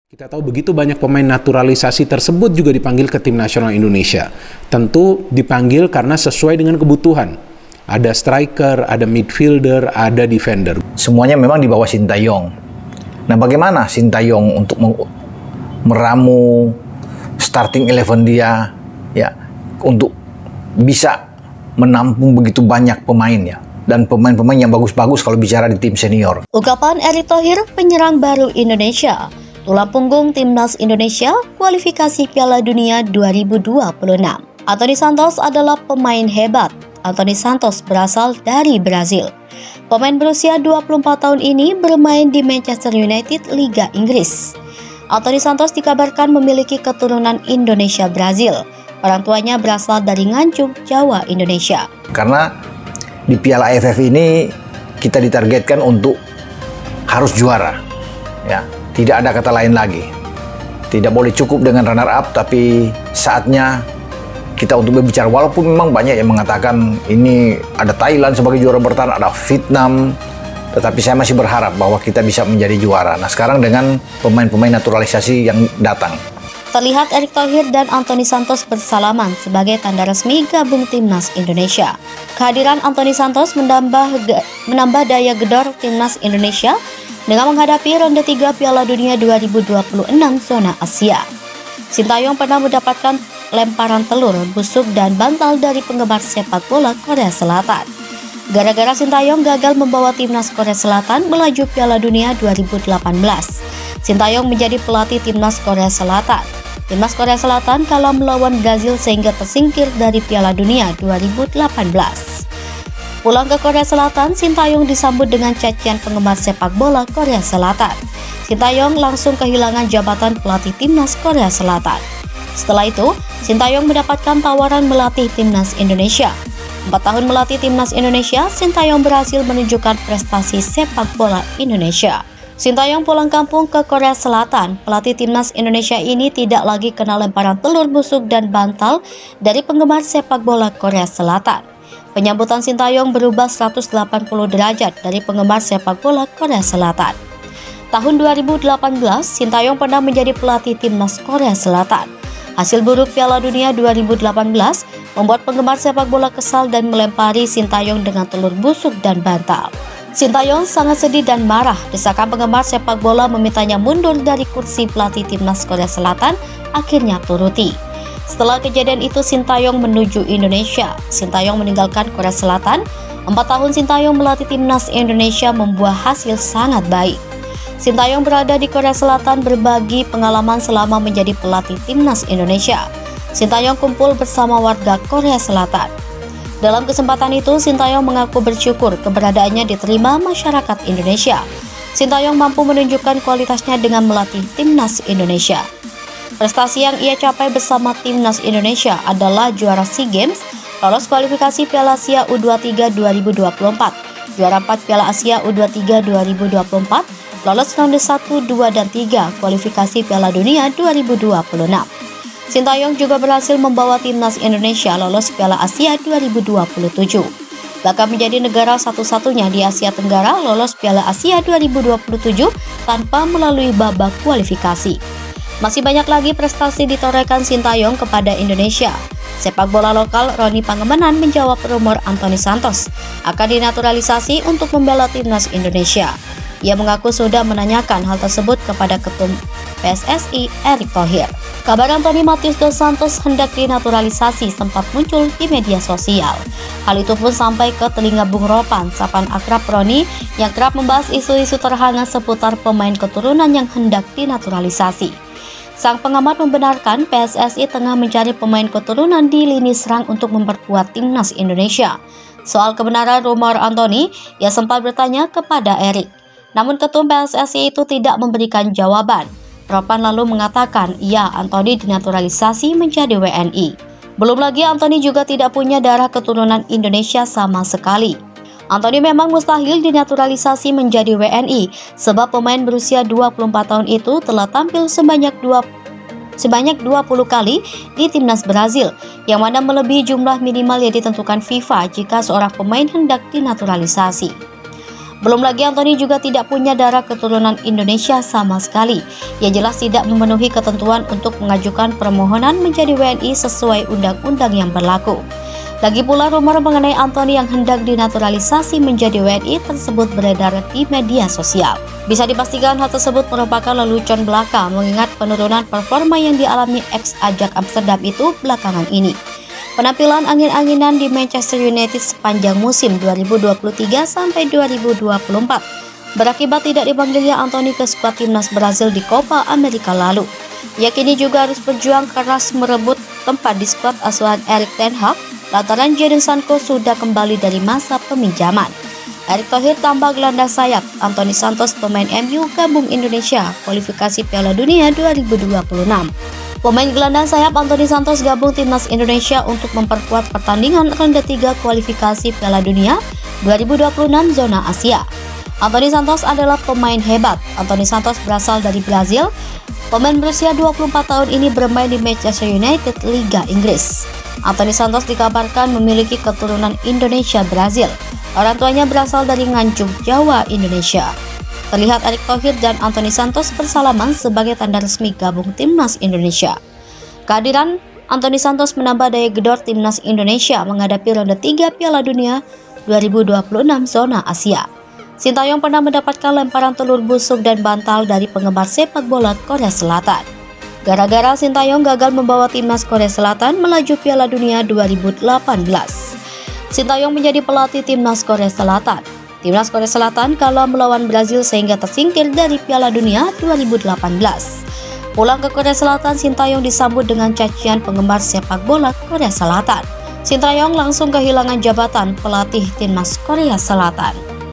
Kita tahu begitu banyak pemain naturalisasi tersebut juga dipanggil ke tim nasional Indonesia. Tentu dipanggil karena sesuai dengan kebutuhan. Ada striker, ada midfielder, ada defender. Semuanya memang di bawah Sintayong. Nah, bagaimana Sintayong untuk meramu starting 11 dia ya untuk bisa menampung begitu banyak pemain ya, dan pemain-pemain yang bagus-bagus kalau bicara di tim senior. Ungkapan Erick Thohir, penyerang baru Indonesia, tulang punggung timnas Indonesia kualifikasi Piala Dunia 2026. Anthony Santos adalah pemain hebat. Anthony Santos berasal dari Brazil. Pemain berusia 24 tahun ini bermain di Manchester United Liga Inggris. Anthony Santos dikabarkan memiliki keturunan Indonesia-Brazil. Orang tuanya berasal dari Nganjuk, Jawa, Indonesia. Karena di Piala AFF ini kita ditargetkan untuk harus juara. Ya. Tidak ada kata lain lagi. Tidak boleh cukup dengan runner up, tapi saatnya kita untuk berbicara. Walaupun memang banyak yang mengatakan ini ada Thailand sebagai juara bertahan, ada Vietnam, tetapi saya masih berharap bahwa kita bisa menjadi juara. Nah, sekarang dengan pemain-pemain naturalisasi yang datang. Terlihat Erick Thohir dan Anthony Santos bersalaman sebagai tanda resmi gabung timnas Indonesia. Kehadiran Anthony Santos menambah daya gedor timnas Indonesia dengan menghadapi ronde 3 Piala Dunia 2026 zona Asia. Sintayong pernah mendapatkan lemparan telur, busuk, dan bantal dari penggemar sepak bola Korea Selatan. Gara-gara Sintayong gagal membawa timnas Korea Selatan melaju Piala Dunia 2018. Sintayong menjadi pelatih timnas Korea Selatan. Timnas Korea Selatan kalah melawan Brazil sehingga tersingkir dari Piala Dunia 2018. Pulang ke Korea Selatan, Sintayong disambut dengan cacian penggemar sepak bola Korea Selatan. Sintayong langsung kehilangan jabatan pelatih timnas Korea Selatan. Setelah itu, Sintayong mendapatkan tawaran melatih timnas Indonesia. 4 tahun melatih timnas Indonesia, Sintayong berhasil menunjukkan prestasi sepak bola Indonesia. Sintayong pulang kampung ke Korea Selatan. Pelatih timnas Indonesia ini tidak lagi kena lemparan telur busuk dan bantal dari penggemar sepak bola Korea Selatan. Penyambutan Sintayong berubah 180 derajat dari penggemar sepak bola Korea Selatan. Tahun 2018, Sintayong pernah menjadi pelatih timnas Korea Selatan. Hasil buruk Piala Dunia 2018 membuat penggemar sepak bola kesal dan melempari Sintayong dengan telur busuk dan bantal. Sintayong sangat sedih dan marah. Desakan penggemar sepak bola memintanya mundur dari kursi pelatih timnas Korea Selatan akhirnya turuti. Setelah kejadian itu, Sintayong menuju Indonesia. Sintayong meninggalkan Korea Selatan. 4 tahun Sintayong melatih timnas Indonesia membuah hasil sangat baik. Sintayong berada di Korea Selatan berbagi pengalaman selama menjadi pelatih timnas Indonesia. Sintayong kumpul bersama warga Korea Selatan. Dalam kesempatan itu, Sintayong mengaku bersyukur keberadaannya diterima masyarakat Indonesia. Sintayong mampu menunjukkan kualitasnya dengan melatih timnas Indonesia. Prestasi yang ia capai bersama timnas Indonesia adalah juara SEA Games, lolos kualifikasi Piala Asia U23 2024, juara 4 Piala Asia U23 2024, lolos ronde 1, 2, dan 3 kualifikasi Piala Dunia 2026. Sintayong juga berhasil membawa timnas Indonesia lolos Piala Asia 2027. Bahkan menjadi negara satu-satunya di Asia Tenggara lolos Piala Asia 2027 tanpa melalui babak kualifikasi. Masih banyak lagi prestasi ditorehkan Sintayong kepada Indonesia. Sepak bola lokal Roni Pangemenan menjawab rumor Anthony Santos akan dinaturalisasi untuk membela timnas Indonesia. Ia mengaku sudah menanyakan hal tersebut kepada Ketum PSSI Erick Thohir. Kabar Anthony Matius dos Santos hendak dinaturalisasi sempat muncul di media sosial. Hal itu pun sampai ke telinga Bung Ropan, sapaan akrab Roni, yang kerap membahas isu-isu terhangat seputar pemain keturunan yang hendak dinaturalisasi. Sang pengamat membenarkan PSSI tengah mencari pemain keturunan di lini serang untuk memperkuat timnas Indonesia. Soal kebenaran rumor Anthony, ia sempat bertanya kepada Erick. Namun ketum PSSI itu tidak memberikan jawaban. Ropan lalu mengatakan, iya, Anthony dinaturalisasi menjadi WNI. Belum lagi Anthony juga tidak punya darah keturunan Indonesia sama sekali. Anthony memang mustahil dinaturalisasi menjadi WNI sebab pemain berusia 24 tahun itu telah tampil sebanyak 20 kali di timnas Brazil, yang mana melebihi jumlah minimal yang ditentukan FIFA jika seorang pemain hendak dinaturalisasi. Belum lagi Anthony juga tidak punya darah keturunan Indonesia sama sekali. Ia jelas tidak memenuhi ketentuan untuk mengajukan permohonan menjadi WNI sesuai undang-undang yang berlaku. Lagi pula rumor mengenai Anthony yang hendak dinaturalisasi menjadi WNI tersebut beredar di media sosial. Bisa dipastikan hal tersebut merupakan lelucon belaka mengingat penurunan performa yang dialami ex Ajax Amsterdam itu belakangan ini. Penampilan angin-anginan di Manchester United sepanjang musim 2023 sampai 2024 berakibat tidak dipanggilnya Anthony ke skuad timnas Brazil di Copa America lalu. Ia kini juga harus berjuang keras merebut tempat di skuad asuhan Erik ten Hag lantaran Jadon Sancho sudah kembali dari masa peminjaman. Erick Thohir tambah gelandang sayap, Anthony Santos pemain MU gabung Indonesia kualifikasi Piala Dunia 2026. Pemain gelandang sayap Anthony Santos gabung timnas Indonesia untuk memperkuat pertandingan ronde 3 kualifikasi Piala Dunia 2026 zona Asia. Anthony Santos adalah pemain hebat. Anthony Santos berasal dari Brazil. Pemain berusia 24 tahun ini bermain di Manchester United Liga Inggris. Anthony Santos dikabarkan memiliki keturunan Indonesia-Brazil. Orang tuanya berasal dari Nganjuk, Jawa, Indonesia. Terlihat Erick Thohir dan Anthony Santos bersalaman sebagai tanda resmi gabung timnas Indonesia. Kehadiran Anthony Santos menambah daya gedor timnas Indonesia menghadapi ronde 3 Piala Dunia 2026 zona Asia. Sintayong pernah mendapatkan lemparan telur busuk dan bantal dari penggemar sepak bola Korea Selatan. Gara-gara Sintayong gagal membawa timnas Korea Selatan melaju Piala Dunia 2018. Sintayong menjadi pelatih timnas Korea Selatan. Timnas Korea Selatan kalah melawan Brazil sehingga tersingkir dari Piala Dunia 2018. Pulang ke Korea Selatan, Sintayong disambut dengan cacian penggemar sepak bola Korea Selatan. Sintayong langsung kehilangan jabatan pelatih timnas Korea Selatan.